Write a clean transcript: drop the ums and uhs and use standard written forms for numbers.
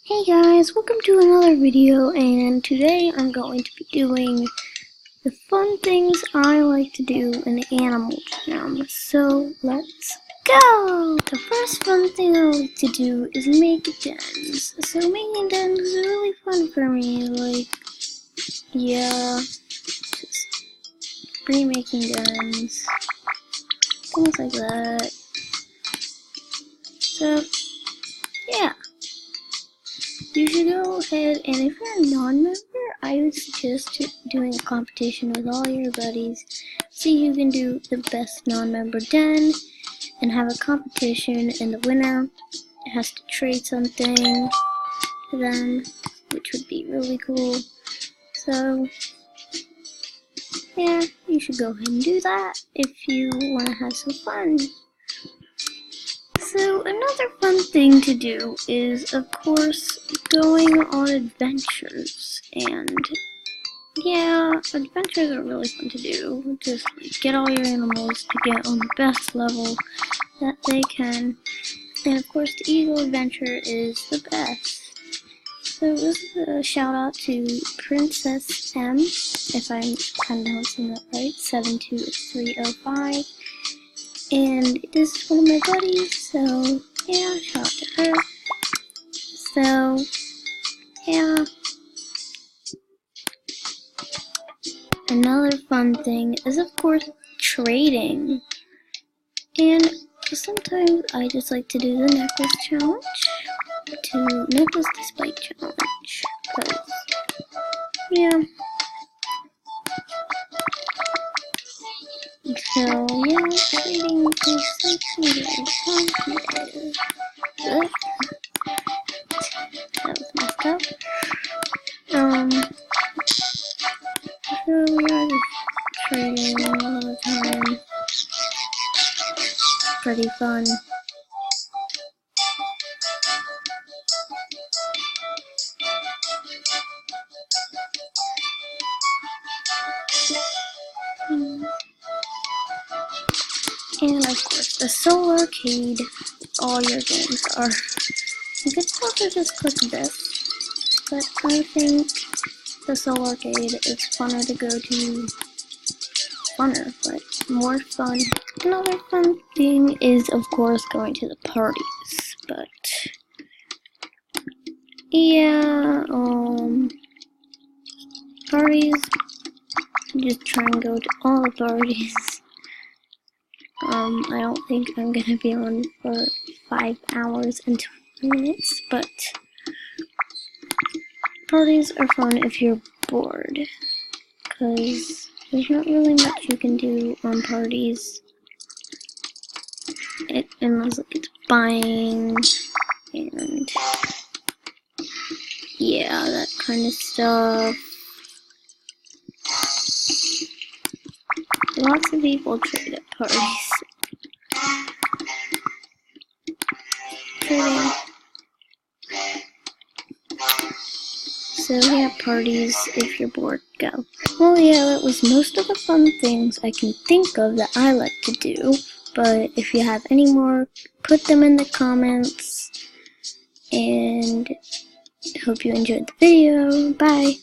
Hey guys, welcome to another video, and today I'm going to be doing the fun things I like to do in Animal Jam. So let's go! The first fun thing I like to do is make dens. So making dens is really fun for me, just remaking dens, things like that. So, yeah. You should go ahead, and if you're a non-member, I would suggest doing a competition with all your buddies. See who can do the best non-member den, and have a competition, and the winner has to trade something to them, which would be really cool. So, yeah, you should go ahead and do that if you want to have some fun. So another fun thing to do is, of course, going on adventures, and yeah, adventures are really fun to do. Just get all your animals to get on the best level that they can, and of course the Eagle Adventure is the best. So this is a shout out to Princess M, if I'm pronouncing that right, 72305. And this is one of my buddies, so yeah, shout out to her. So, yeah. Another fun thing is, of course, trading. And sometimes I just like to do the necklace challenge, necklace display challenge, because, yeah. So, yeah, trading is something very fun. That was messed up. So we are just trading all the time. Pretty fun. And of course, the Soul Arcade, all your games are. You could also just click this, but I think the Soul Arcade is funner to go to. But more fun. Another fun thing is, of course, going to the parties, but yeah, parties, just try and go to all the parties. I don't think I'm gonna be on for 5 hours and 20 minutes, but parties are fun if you're bored, because there's not really much you can do on parties, unless it's buying, and yeah, that kind of stuff. Lots of people trade at parties. Trading. So yeah, parties, if you're bored, go. Well yeah, that was most of the fun things I can think of that I like to do. But if you have any more, put them in the comments. And hope you enjoyed the video. Bye!